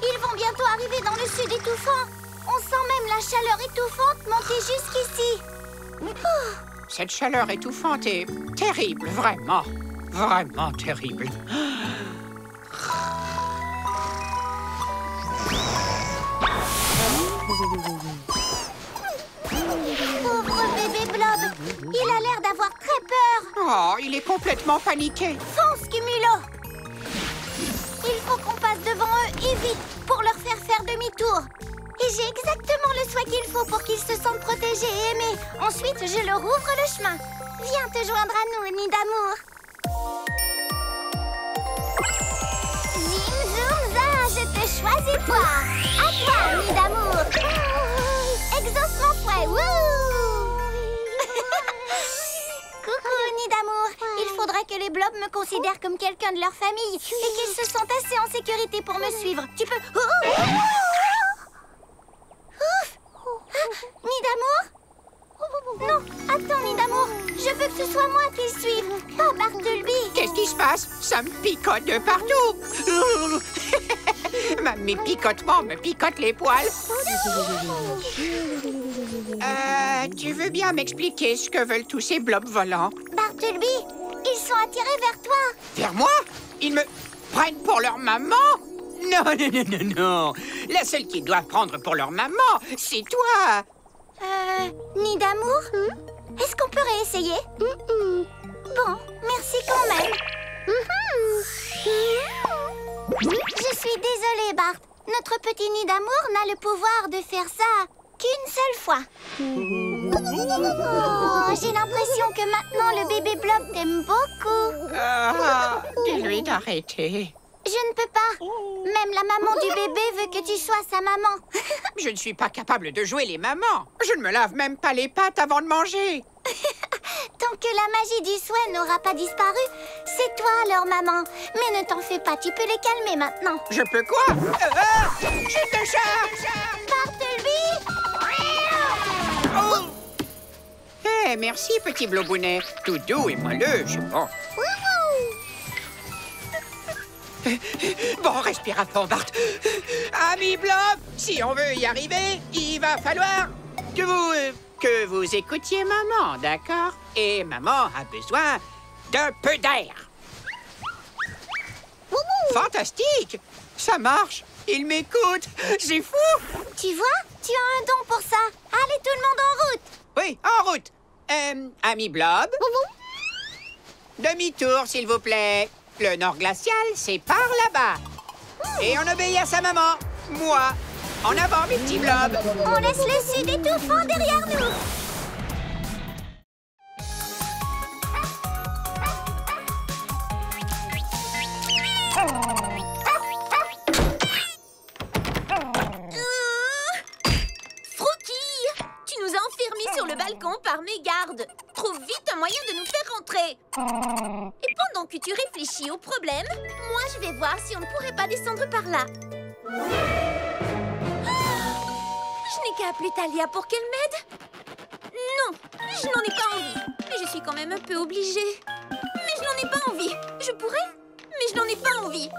Ils vont bientôt arriver dans le sud étouffant. On sent même la chaleur étouffante monter jusqu'ici. Cette chaleur étouffante est terrible, vraiment. Vraiment terrible. Pauvre bébé Blob. Il a l'air d'avoir très peur. Oh, il est complètement paniqué. Fonce, Cumulo. Il faut qu'on passe devant eux et vite pour leur faire demi-tour. Et j'ai exactement le soin qu'il faut pour qu'ils se sentent protégés et aimés. Ensuite, je leur ouvre le chemin. Viens te joindre à nous, nid d'amour. Zim, zoom, za, je te choisis toi. À toi, nid d'amour. Exauce mon fouet, wouh. Coucou, nid d'amour. Il faudrait que les blobs me considèrent comme quelqu'un de leur famille et qu'ils se sentent assez en sécurité pour me suivre. Tu peux... Ouf! Nid d'amour? Non, attends, nid d'amour. Je veux que ce soit moi qu'ils suivent, pas Bartleby. Qu'est-ce qui se passe? Ça me picote de partout. Mes picotements me picotent les poils. Tu veux bien m'expliquer ce que veulent tous ces blobs volants? Bartleby, ils sont attirés vers toi. Vers moi? Ils me prennent pour leur maman? Non, non, non, non, non. La seule qu'ils doivent prendre pour leur maman, c'est toi. Nid d'amour? Est-ce qu'on peut réessayer? Bon, merci quand même. Je suis désolée, Bart. Notre petit nid d'amour n'a le pouvoir de faire ça qu'une seule fois. Oh, j'ai l'impression que maintenant le bébé Blob t'aime beaucoup. Dis-lui d'arrêter. Je ne peux pas. Même la maman du bébé veut que tu sois sa maman. Je ne suis pas capable de jouer les mamans. Je ne me lave même pas les pattes avant de manger. Tant que la magie du soin n'aura pas disparu, c'est toi leur maman. Mais ne t'en fais pas, tu peux les calmer maintenant. Je peux quoi? Je te charge! Bartleby! Oh! Eh, merci, petit blobounet. Tout doux et moelleux, c'est bon. Bon, respire à fond, Bart. Ami Blob, si on veut y arriver, il va falloir que vous écoutiez maman, d'accord? Et maman a besoin d'un peu d'air. Fantastique! Ça marche! Il m'écoute! C'est fou! Tu vois, tu as un don pour ça. Allez, tout le monde en route! Oui, en route! Ami Blob? Demi-tour, s'il vous plaît. Le nord glacial, c'est par là-bas. Et on obéit à sa maman. Moi. En avant, mes petits blobs. On laisse le sud étouffant derrière nous. Frouki, tu nous as enfermés sur le balcon par mégarde. Trouve vite un moyen de nous faire rentrer. Et pendant que tu réfléchis au problème, moi je vais voir si on ne pourrait pas descendre par là. Je n'ai qu'à appeler Talia pour qu'elle m'aide. Non, je n'en ai pas envie. Mais je suis quand même un peu obligée. Mais je n'en ai pas envie. Je pourrais, mais je n'en ai pas envie.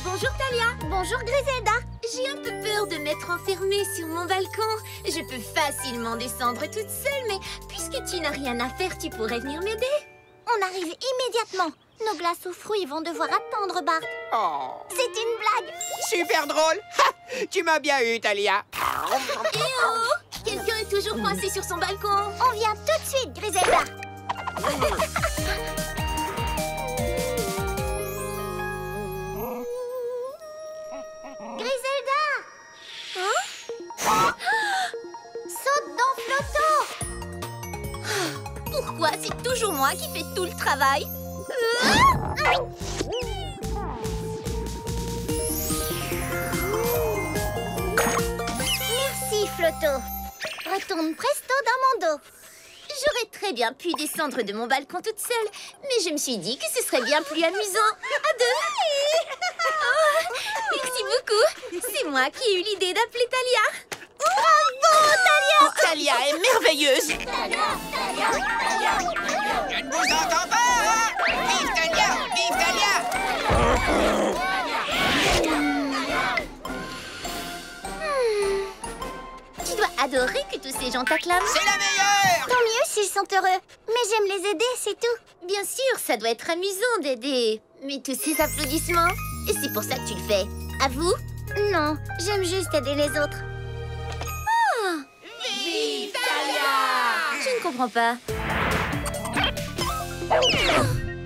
Bonjour Talia. Bonjour Griselda. J'ai un peu peur de m'être enfermée sur mon balcon. Je peux facilement descendre toute seule, mais puisque tu n'as rien à faire, tu pourrais venir m'aider. On arrive immédiatement. Nos glaces aux fruits vont devoir attendre, Bart. Oh, C'est une blague. super drôle. Ha! Tu m'as bien eu, Talia. Eh oh! Quelqu'un est toujours coincé sur son balcon. On vient tout de suite, Griselda. Griselda! Hein? Saute dans Flotto! Pourquoi c'est toujours moi qui fais tout le travail? Merci, Flotto. Retourne presto dans mon dos. J'aurais très bien pu descendre de mon balcon toute seule, mais je me suis dit que ce serait bien plus amusant à deux. Oh, merci beaucoup. C'est moi qui ai eu l'idée d'appeler Talia. Bravo, Talia! Oh, Talia est merveilleuse. Je ne vous entends pas, hein? Vive Talia! Vive Talia! Tu dois adorer que tous ces gens t'acclament. C'est la meilleure! Tant mieux s'ils sont heureux. Mais j'aime les aider, c'est tout. Bien sûr, ça doit être amusant d'aider. Mais tous ces applaudissements, et c'est pour ça que tu le fais. À vous? Non, j'aime juste aider les autres. Vive Talia! Je ne comprends pas.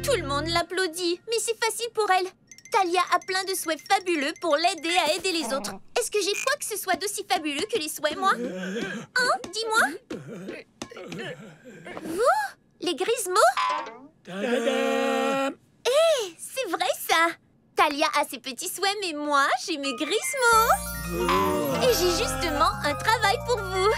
Tout le monde l'applaudit, mais c'est facile pour elle. Talia a plein de souhaits fabuleux pour l'aider à aider les autres. Est-ce que j'ai quoi que ce soit d'aussi fabuleux que les souhaits, moi? Hein? Dis-moi. Vous? Les Grismos? Hé, c'est vrai ça! Talia a ses petits souhaits, mais moi, j'ai mes Grismos. Et j'ai justement un travail pour vous.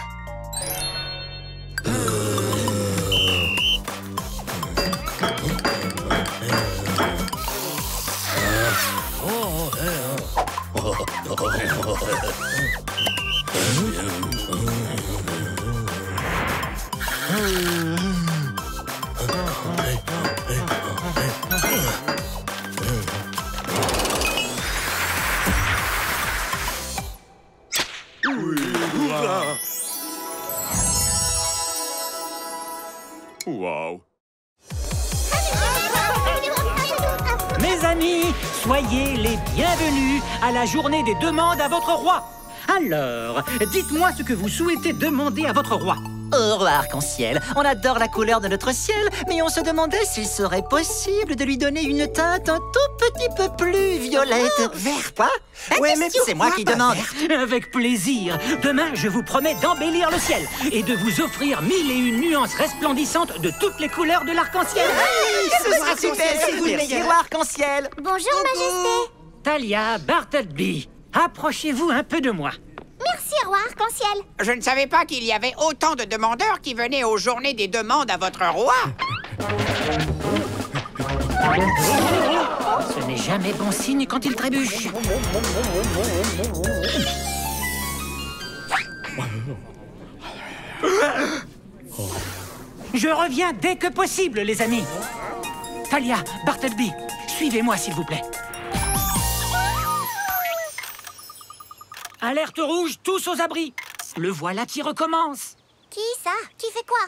Wow. Mes amis, soyez les bienvenus à la journée des demandes à votre roi. Alors, dites-moi ce que vous souhaitez demander à votre roi. Au roi arc-en-ciel, on adore la couleur de notre ciel, mais on se demandait s'il serait possible de lui donner une teinte un tout petit peu plus violette. Vert, quoi? Ouais, mais c'est moi qui demande. Avec plaisir. Demain, je vous promets d'embellir le ciel et de vous offrir 1001 nuances resplendissantes de toutes les couleurs de l'arc-en-ciel. Ce sera super, c'est vous le meilleur. Roi arc-en-ciel. Bonjour, Majesté. Talia, Bartleby, approchez-vous un peu de moi. Merci, roi arc-en-ciel. Je ne savais pas qu'il y avait autant de demandeurs qui venaient aux journées des demandes à votre roi. Ce n'est jamais bon signe quand il trébuche. Je reviens dès que possible, les amis. Talia, Bartleby, suivez-moi, s'il vous plaît. Alerte rouge, tous aux abris. Le voilà qui recommence. Qui ça? Qui fait quoi?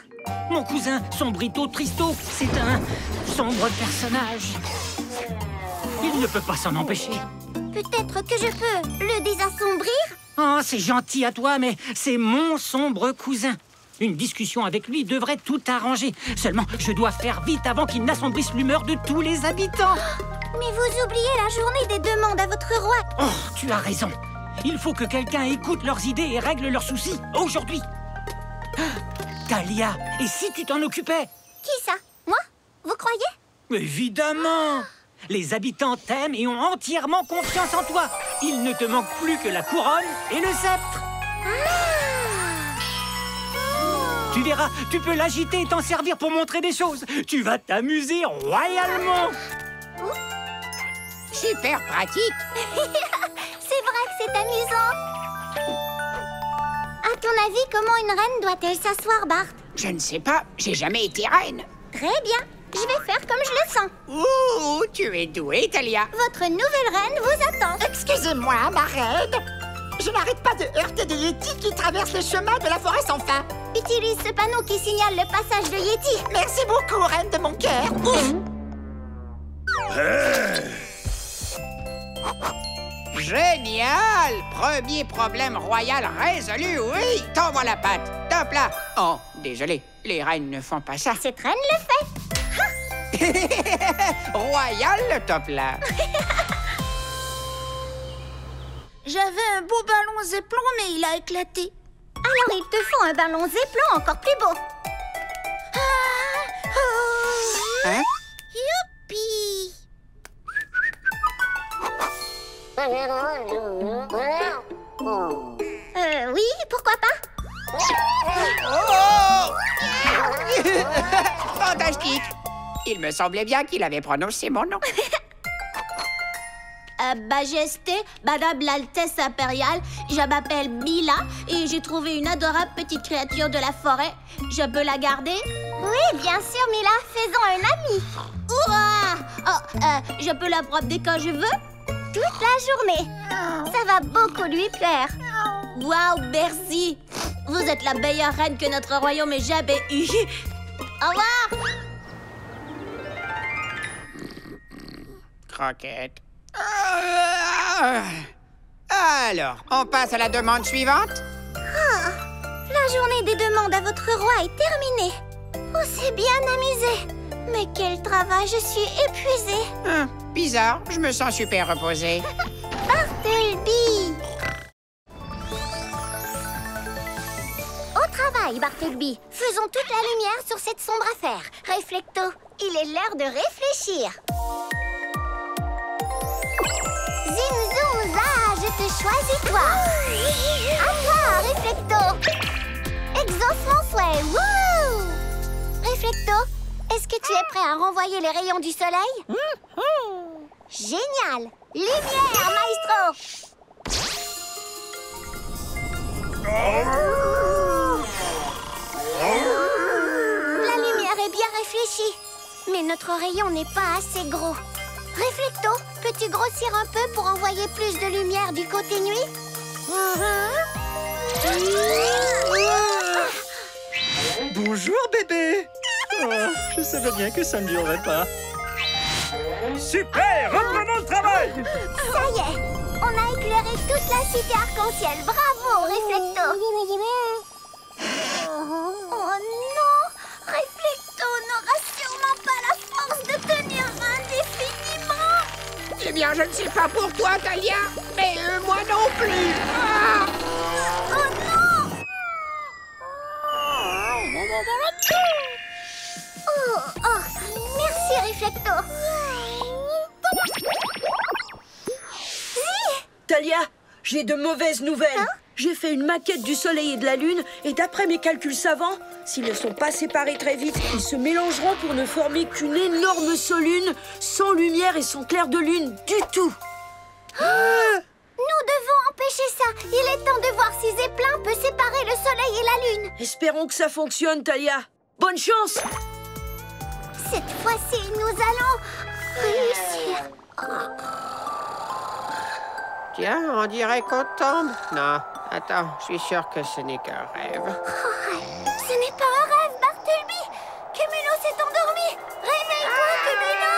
Mon cousin, Sombrito Tristo, c'est un sombre personnage. Il ne peut pas s'en empêcher. Peut-être que je peux le désassombrir? Oh, c'est gentil à toi, mais c'est mon sombre cousin. Une discussion avec lui devrait tout arranger. Seulement, je dois faire vite avant qu'il n'assombrisse l'humeur de tous les habitants. Mais vous oubliez la journée des demandes à votre roi. Oh, tu as raison. Il faut que quelqu'un écoute leurs idées et règle leurs soucis aujourd'hui. Talia, et si tu t'en occupais? Qui ça? Moi? Vous croyez? Évidemment. Les habitants t'aiment et ont entièrement confiance en toi. Il ne te manque plus que la couronne et le sceptre. Tu verras, tu peux l'agiter et t'en servir pour montrer des choses. Tu vas t'amuser royalement. Super pratique. C'est vrai que c'est amusant. À ton avis, comment une reine doit-elle s'asseoir, Bart? Je ne sais pas, j'ai jamais été reine. Très bien. Je vais faire comme je le sens. Ouh, tu es douée, Talia. Votre nouvelle reine vous attend. Excusez-moi, ma reine. Je n'arrête pas de heurter des yétis qui traversent le chemin de la forêt sans fin. Utilise ce panneau qui signale le passage de Yeti. Merci beaucoup, reine de mon cœur. Génial! Premier problème royal résolu, oui! T'envoies la patte. Top là! Oh, désolé, les reines ne font pas ça. Cette reine le fait. Royal, le top là. J'avais un beau ballon Zeppelin, mais il a éclaté. Alors il te faut un ballon Zeppelin encore plus beau. Hein? Youpi! Oui, pourquoi pas? Oh! Fantastique! Il me semblait bien qu'il avait prononcé mon nom. Majesté, Madame l'Altesse impériale, je m'appelle Mila et j'ai trouvé une adorable petite créature de la forêt. Je peux la garder? Oui, bien sûr, Mila, faisons un ami. Ouah! Je peux la prendre dès quand je veux? Toute la journée. Ça va beaucoup lui plaire. Waouh, merci! Vous êtes la meilleure reine que notre royaume ait jamais eue. Au revoir! Croquette. Alors, on passe à la demande suivante? La journée des demandes à votre roi est terminée. On s'est bien amusé. Mais quel travail, je suis épuisée. Bizarre, je me sens super reposée. Bartleby! Au travail, Bartleby. Faisons toute la lumière sur cette sombre affaire. Reflecto, il est l'heure de réfléchir. Zim zoom za, je te choisis toi. À toi, Reflecto. Exauce mon souhait. Wouh! Reflecto, est-ce que tu es prêt à renvoyer les rayons du soleil? Génial! Lumière, maestro! La lumière est bien réfléchie, mais notre rayon n'est pas assez gros. Reflecto, peux-tu grossir un peu pour envoyer plus de lumière du côté nuit? Bonjour, bébé. Oh, je savais bien que ça ne durerait pas. Super! Reprenons le travail! Ça y est, on a éclairé toute la cité arc-en-ciel. Bravo, Reflecto! Oh non! Reflecto n'aura sûrement pas la force de tenir indéfiniment! Eh bien, je ne sais pas pour toi, Talia, mais moi non plus. Oh non! Oh, merci, Reflecto! Talia, j'ai de mauvaises nouvelles. J'ai fait une maquette du soleil et de la lune et d'après mes calculs savants, s'ils ne sont pas séparés très vite, ils se mélangeront pour ne former qu'une énorme solune sans lumière et sans clair de lune du tout. Nous devons empêcher ça. Il est temps de voir si Zeppelin peut séparer le soleil et la lune. Espérons que ça fonctionne, Talia. Bonne chance! Cette fois-ci, nous allons réussir. Tiens, on dirait qu'on tombe. Non, attends, je suis sûr que ce n'est qu'un rêve. Ce n'est pas un rêve, Bartleby. Cumulo s'est endormi. Réveille-toi, Cumulo.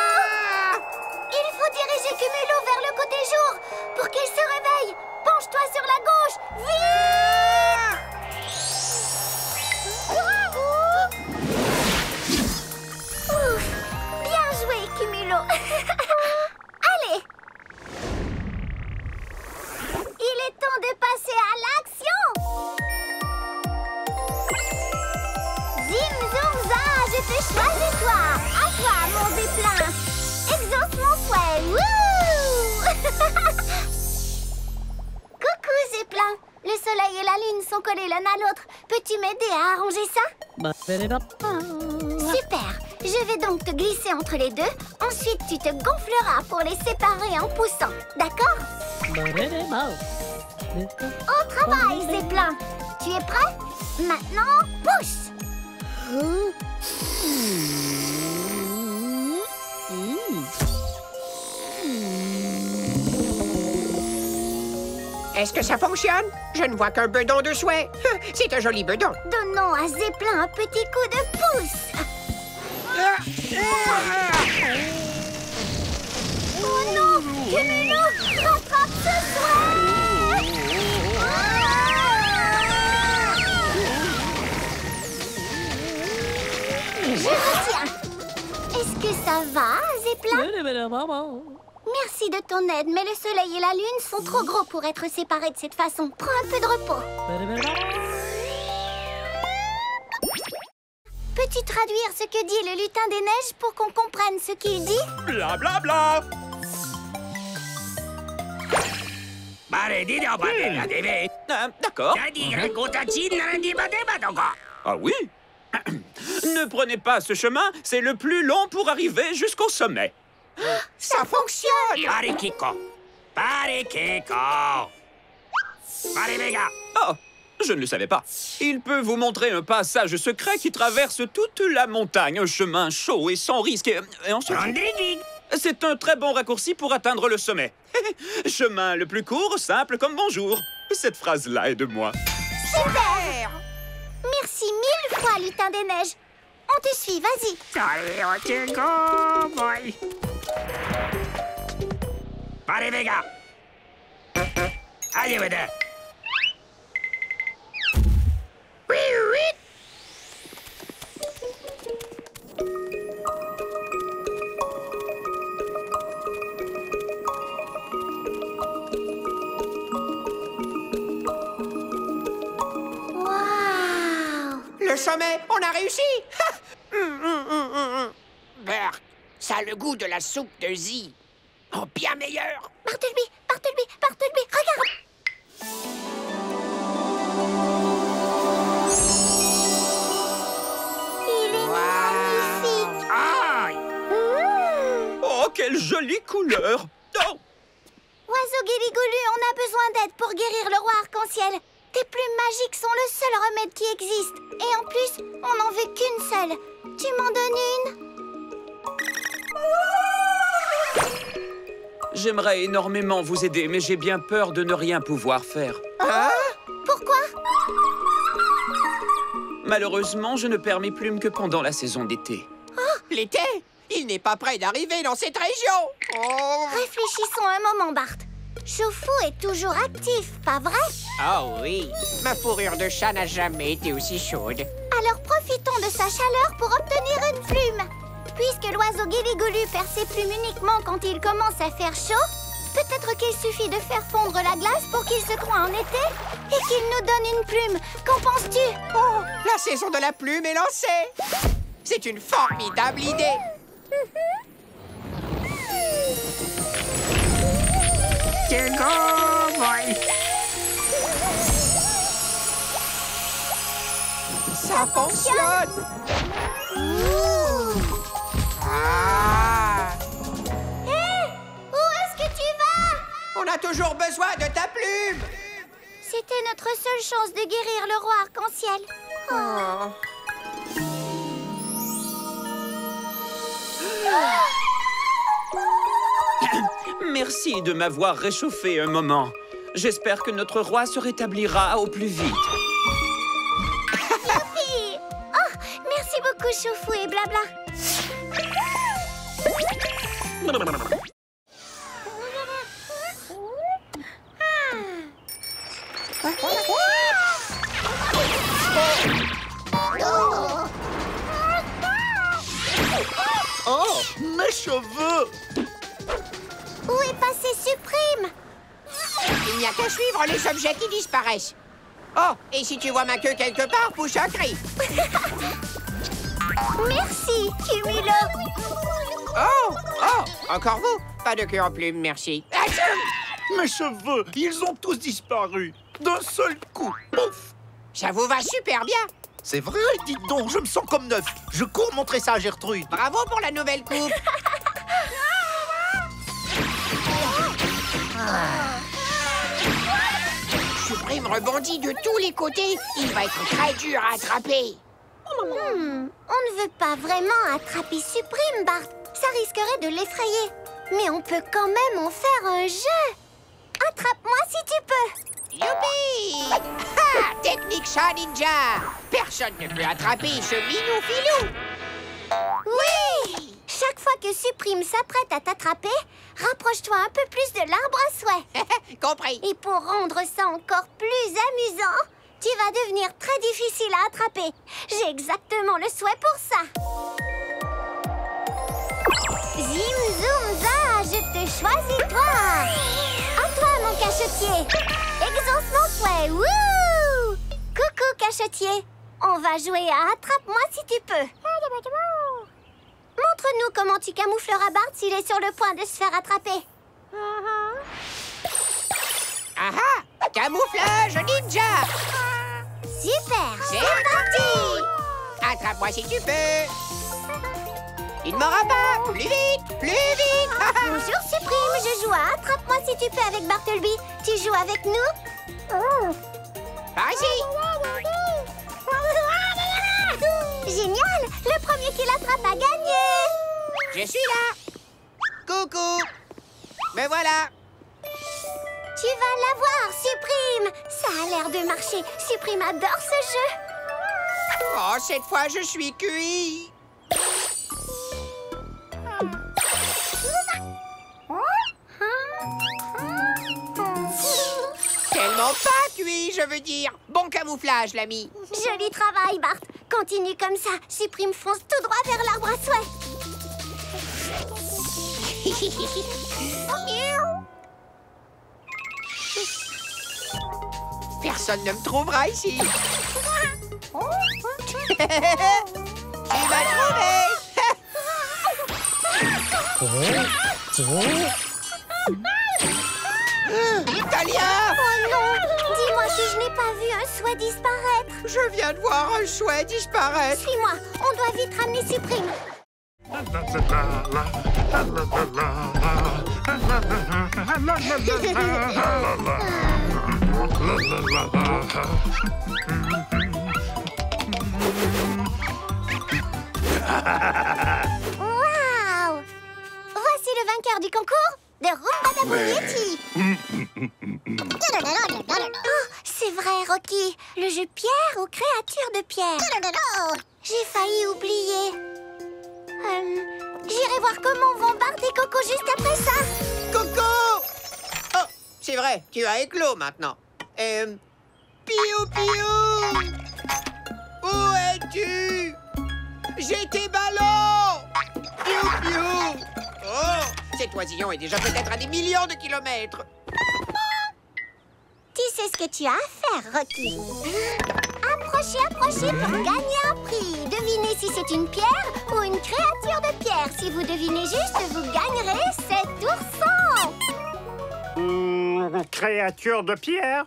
Il faut diriger Cumulo vers le côté jour pour qu'il se réveille. Penche-toi sur la gauche. Vite! Ouf, bien joué, Cumulo. Allez. Il est temps de passer à l'action. Zim zoom za, je te choisis toi. À toi, mon Zeppelin. Exauce mon souhait. Wouh! Coucou, Zeppelin. Le soleil et la lune sont collés l'un à l'autre. Peux-tu m'aider à arranger ça? Super. Je vais donc te glisser entre les deux. Ensuite, tu te gonfleras pour les séparer en poussant. D'accord? Au travail, Zeppelin. Tu es prêt? Maintenant, pousse! Est-ce que ça fonctionne? Je ne vois qu'un bedon de souhait. C'est un joli bedon. Donnons à Zeppelin un petit coup de pouce. Oh non! Cumulo, rattrape ce souhait! Je retiens. Est-ce que ça va, Zeppelin? Merci de ton aide, mais le soleil et la lune sont trop gros pour être séparés de cette façon. Prends un peu de repos. Peux-tu traduire ce que dit le lutin des neiges pour qu'on comprenne ce qu'il dit? Bla bla bla! D'accord. Ah oui? Ne prenez pas ce chemin, c'est le plus long pour arriver jusqu'au sommet. Ça fonctionne! Oh, je ne le savais pas. Il peut vous montrer un passage secret qui traverse toute la montagne, un chemin chaud et sans risque. Et ensuite... C'est un très bon raccourci pour atteindre le sommet. Chemin le plus court, simple comme bonjour. Cette phrase-là est de moi. Super! Merci 1000 fois, lutin des neiges. On te suit, vas-y. Allez, on te go, boy. Allez, les gars. Allez, madame. Oui, oui. Waouh! Le sommet, on a réussi. Berk, ça a le goût de la soupe de Zi. Oh, bien meilleur. Bartleby, Bartleby, Bartleby, regarde! Il est magnifique! Aïe. Oh, quelle jolie couleur! Oh! Oiseau Guéligolu, on a besoin d'aide pour guérir le roi arc-en-ciel. Tes plumes magiques sont le seul remède qui existe. Et en plus, on n'en veut qu'une seule. Tu m'en donnes une? J'aimerais énormément vous aider, mais j'ai bien peur de ne rien pouvoir faire. Pourquoi? Malheureusement, je ne perds mes plumes que pendant la saison d'été. L'été, il n'est pas prêt d'arriver dans cette région. Oh, Réfléchissons un moment, Bart. Choufou est toujours actif, pas vrai? oh oui, ma fourrure de chat n'a jamais été aussi chaude. Alors profitons de sa chaleur pour obtenir une plume. Puisque l'oiseau Guéligolu perd ses plumes uniquement quand il commence à faire chaud, peut-être qu'il suffit de faire fondre la glace pour qu'il se croie en été et qu'il nous donne une plume. Qu'en penses-tu? Oh, la saison de la plume est lancée. C'est une formidable idée. Ça fonctionne. Ah, Hé! Où est-ce que tu vas? on a toujours besoin de ta plume. C'était notre seule chance de guérir le roi arc-en-ciel. Oh. Merci de m'avoir réchauffé un moment. J'espère que notre roi se rétablira au plus vite. Youpi! Oh, merci beaucoup, Choufou et blabla. Oh, mes cheveux! Où est passé Suprême? Il n'y a qu'à suivre les objets qui disparaissent. Oh, et si tu vois ma queue quelque part, pousse un cri. Merci, Cumulo. Oh, oh, encore vous? Pas de queue en plume, merci. Mes cheveux, ils ont tous disparu. D'un seul coup. Pouf! Ça vous va super bien. C'est vrai, dites donc, je me sens comme neuf. Je cours montrer ça à Gertrude. Bravo pour la nouvelle coupe. Suprême rebondit de tous les côtés. Il va être très dur à attraper. On ne veut pas vraiment attraper Suprême, Bart. Ça risquerait de l'effrayer. Mais on peut quand même en faire un jeu. Attrape-moi si tu peux. Youpi! Ha! Technique chat ninja. Personne ne peut attraper ce minou-filou. Oui! Chaque fois que Suprême s'apprête à t'attraper, rapproche-toi un peu plus de l'arbre à souhait. Compris. Et pour rendre ça encore plus amusant, tu vas devenir très difficile à attraper. J'ai exactement le souhait pour ça. Zim, zoom, za, je te choisis toi. À toi, mon cachetier. Exauce mon souhait. Wouh! Coucou, cachetier. On va jouer à Attrape-moi si tu peux. Montre-nous comment tu camoufleras Bart s'il est sur le point de se faire attraper. Ah! Camouflage ninja. Super! C'est parti! Attrape-moi si tu peux. Il ne m'aura pas. Plus vite, plus vite. Bonjour Suprême, je joue à Attrape-moi si tu peux avec Bartleby. Tu joues avec nous? Par ici. Génial! Le premier qui l'attrape a gagné! Je suis là. Coucou. Me voilà. Tu vas l'avoir, Supreme. Ça a l'air de marcher. Supreme adore ce jeu. Oh, cette fois, je suis cuit. Tellement pas cuit, je veux dire. Bon camouflage, l'ami. Joli travail, Bart. Continue comme ça. Supreme fonce tout droit vers l'arbre à souhait. Personne ne me trouvera ici. Il m'a trouvé. Talia! Oh non! Dis-moi si je n'ai pas vu un souhait disparaître. Je viens de voir un chouette disparaître. Suis-moi, on doit vite ramener Supreme. Waouh! Voici le vainqueur du concours de Rumba Daboulieti. Oh, c'est vrai, Rocky. Le jeu pierre ou créature de pierre. J'ai failli oublier. J'irai voir comment vont Bart et Coco juste après ça. Coco! Oh, c'est vrai, tu as éclos maintenant. Piou Piou! Où es-tu? J'ai tes ballons! Piou Piou! Oh, cet oisillon est déjà peut-être à des millions de kilomètres. Tu sais ce que tu as à faire, Rocky. Approchez pour gagner un prix. Devinez si c'est une pierre ou une créature de pierre. Si vous devinez juste, vous gagnerez cet ourson. Créature de pierre?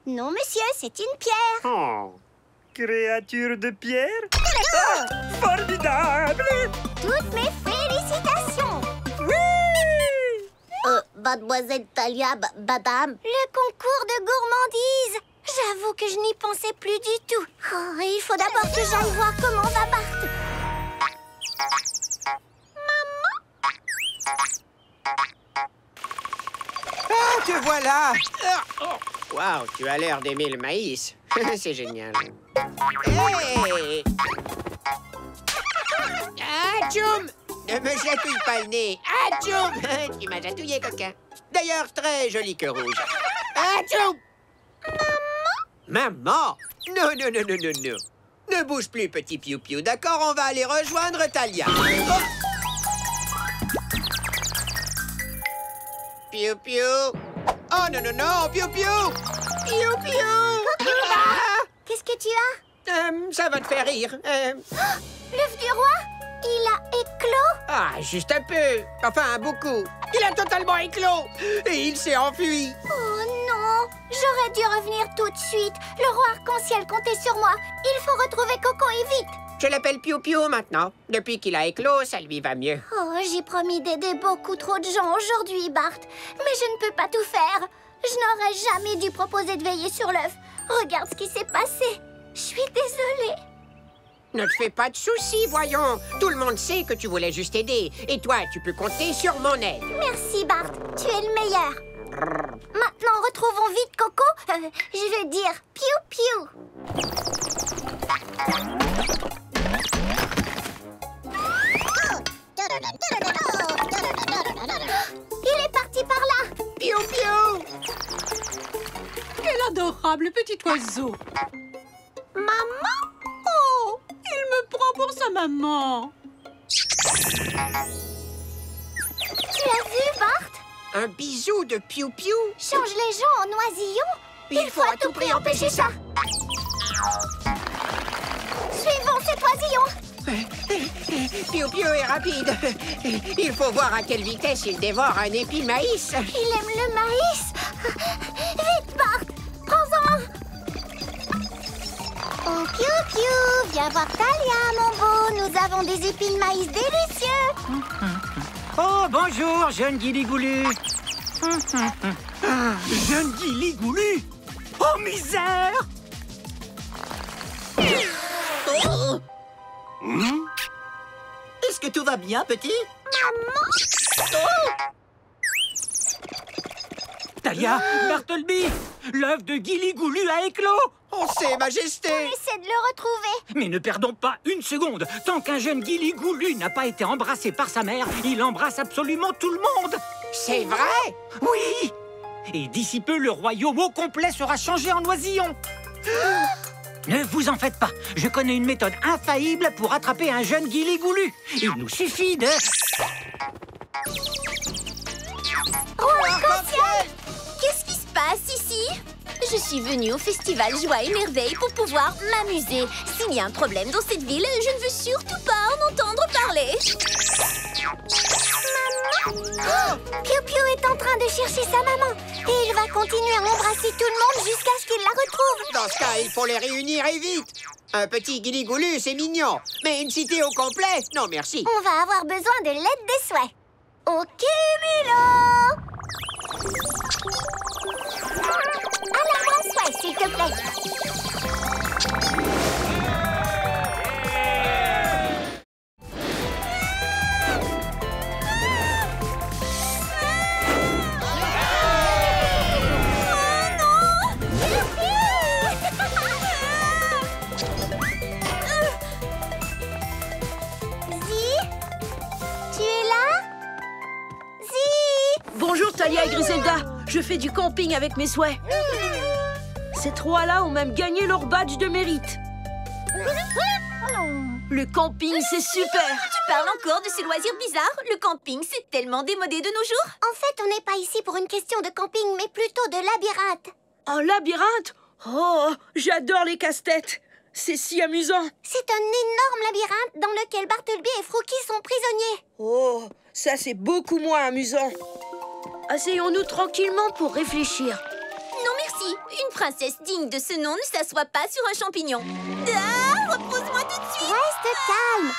Non, monsieur, c'est une pierre. Oh. Créature de pierre? Ah, formidable! Toutes mes félicitations. Mademoiselle Talia, madame. Le concours de gourmandise. J'avoue que je n'y pensais plus du tout. Oh, il faut d'abord que j'aille voir comment va Bart. Ah, te voilà! Waouh, tu as l'air d'aimer le maïs. C'est génial. Hey! Ah, Tchoum! Ne me chatouille pas le nez. Ah, Tchoum! Tu m'as chatouillé, coquin. D'ailleurs, très joli queue rouge. Ah, Tchoum! Maman! Non, non, non, non, non, non. Ne bouge plus, petit Piou-Piou, d'accord? On va aller rejoindre Talia. Oh! Piou-Piou! Oh, non, non, non! Piou-Piou! Piou-Piou! Ah! Qu'est-ce que tu as? Ça va te faire rire. L'œuf du roi? Il a éclos? Ah, juste un peu. Enfin, beaucoup. Il a totalement éclos. Et il s'est enfui. Oh non! J'aurais dû revenir tout de suite. Le roi arc-en-ciel comptait sur moi. Il faut retrouver Coco et vite. Je l'appelle Piou-Piou maintenant. Depuis qu'il a éclos, ça lui va mieux. Oh, j'ai promis d'aider beaucoup trop de gens aujourd'hui, Bart. Mais je ne peux pas tout faire. Je n'aurais jamais dû proposer de veiller sur l'œuf. Regarde ce qui s'est passé. Je suis désolée. Ne te fais pas de soucis, voyons. Tout le monde sait que tu voulais juste aider. Et toi, tu peux compter sur mon aide. Merci, Bart. Tu es le meilleur. Maintenant, retrouvons vite Coco. Je veux dire Piou-Piou. Il est parti par là. Piou-Piou! Quel adorable petit oiseau. Maman? Oh, il me prend pour sa maman. Tu as vu, Bart? Un bisou de Piou-Piou? Change les gens en oisillons? Il faut à tout prix empêcher ça. Suivons cet oisillon. Piou-Piou est rapide. Il faut voir à quelle vitesse il dévore un épi de maïs. Il aime le maïs. Vite, Bart. Prends-en. Oh, Piou-Piou, viens voir Talia, mon beau. Nous avons des épis de maïs délicieux. Oh, bonjour, jeune Guiligoulu. Jeune Guiligoulu? Oh, misère! Est-ce que tout va bien, petit? Maman? Talia, Bartleby, l'œuf de Guili-Goulu a éclos. On sait, Majesté. On essaie de le retrouver. Mais ne perdons pas une seconde. Tant qu'un jeune Guili-Goulu n'a pas été embrassé par sa mère, il embrasse absolument tout le monde. C'est vrai? Oui. Et d'ici peu, le royaume au complet sera changé en oisillon. Ne vous en faites pas. Je connais une méthode infaillible pour attraper un jeune Guili-Goulu. Il nous suffit de... Oh, arc-en-ciel! Qu'est-ce qui se passe ici? Je suis venue au festival Joie et Merveille pour pouvoir m'amuser. S'il y a un problème dans cette ville, je ne veux surtout pas en entendre parler. Maman! Piou Piou est en train de chercher sa maman. Et il va continuer à embrasser tout le monde jusqu'à ce qu'il la retrouve. Dans ce cas, il faut les réunir et vite. Un petit Guili-Goulu, c'est mignon. Mais une cité au complet, non merci. On va avoir besoin de l'aide des souhaits. Ok, Milo! Un arbre à souhait, s'il te plaît. Bonjour Talia et Griselda, je fais du camping avec mes souhaits. Ces trois-là ont même gagné leur badge de mérite. Le camping, c'est super. Tu parles encore de ces loisirs bizarres? Le camping, c'est tellement démodé de nos jours. En fait, on n'est pas ici pour une question de camping, mais plutôt de labyrinthe. Un labyrinthe? Oh, j'adore les casse-têtes. C'est si amusant. C'est un énorme labyrinthe dans lequel Bartleby et Frookie sont prisonniers. Oh, ça c'est beaucoup moins amusant. Asseyons-nous tranquillement pour réfléchir. Non merci, une princesse digne de ce nom ne s'assoit pas sur un champignon. Ah, repose-moi tout de suite. Reste calme.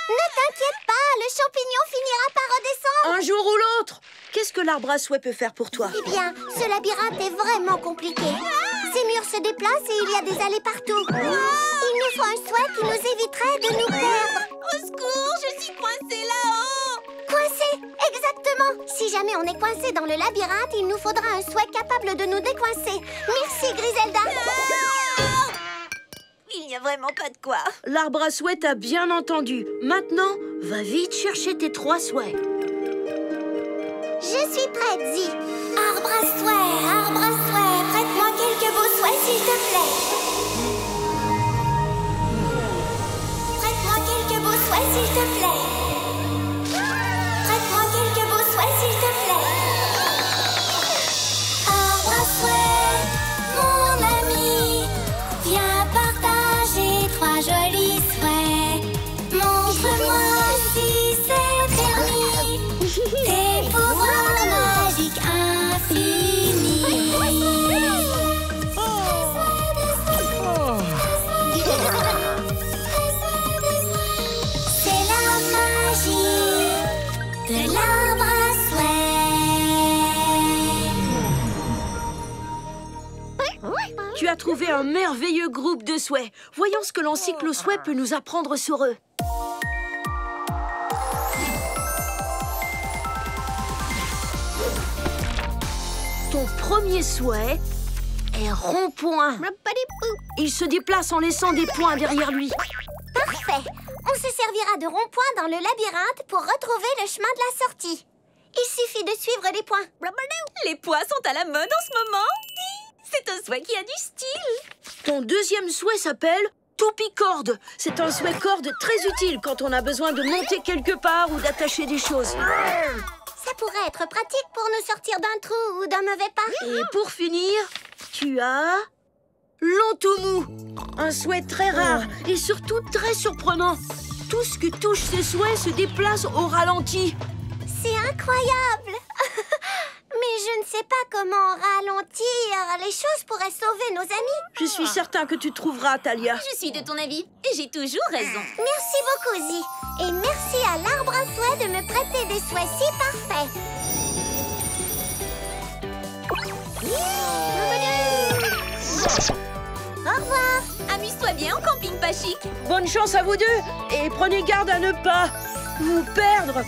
Ne t'inquiète pas, le champignon finira par redescendre. Un jour ou l'autre. Qu'est-ce que l'arbre à souhait peut faire pour toi? Eh bien, ce labyrinthe est vraiment compliqué. Ces murs se déplacent et il y a des allées partout. Il nous faut un souhait qui nous éviterait de nous perdre. Au secours, je suis coincée là-haut. Coincé, exactement. Si jamais on est coincé dans le labyrinthe, il nous faudra un souhait capable de nous décoincer. Merci, Griselda. Il n'y a vraiment pas de quoi. L'arbre à souhait t'a bien entendu. Maintenant, va vite chercher tes trois souhaits. Je suis prête, Zi. Arbre à souhait, prête-moi quelques beaux souhaits, s'il te plaît. Prête-moi quelques beaux souhaits, s'il te plaît. Prête-moi quelques beaux souhaits, s'il te plaît. Arbre à souhait, mon ami, viens partager trois jolis souhaits. Montre-moi si c'est permis. Tes pouvoirs magiques infinis. C'est la magie de l'arbre à souhait. Tu as trouvé un merveilleux groupe de souhaits. Voyons ce que l'encyclo souhait peut nous apprendre sur eux. Ton premier souhait est rond-point. Il se déplace en laissant des points derrière lui. Parfait. On se servira de rond-point dans le labyrinthe pour retrouver le chemin de la sortie. Il suffit de suivre les points. Les pois sont à la mode en ce moment. C'est un souhait qui a du style. Ton deuxième souhait s'appelle toupie-corde. C'est un souhait corde très utile quand on a besoin de monter quelque part ou d'attacher des choses. Ça pourrait être pratique pour nous sortir d'un trou ou d'un mauvais pas. Et pour finir, tu as l'entomou. Un souhait très rare et surtout très surprenant. Tout ce que touche ces souhaits se déplace au ralenti. C'est incroyable. Mais je ne sais pas comment ralentir les choses pourrait sauver nos amis. Je suis certain que tu trouveras, Talia. Je suis de ton avis et j'ai toujours raison. Merci beaucoup, Zi. Et merci à l'arbre à souhait de me prêter des souhaits si parfaits. Au revoir. Amuse-toi bien en camping pas chic. Bonne chance à vous deux et prenez garde à ne pas vous perdre.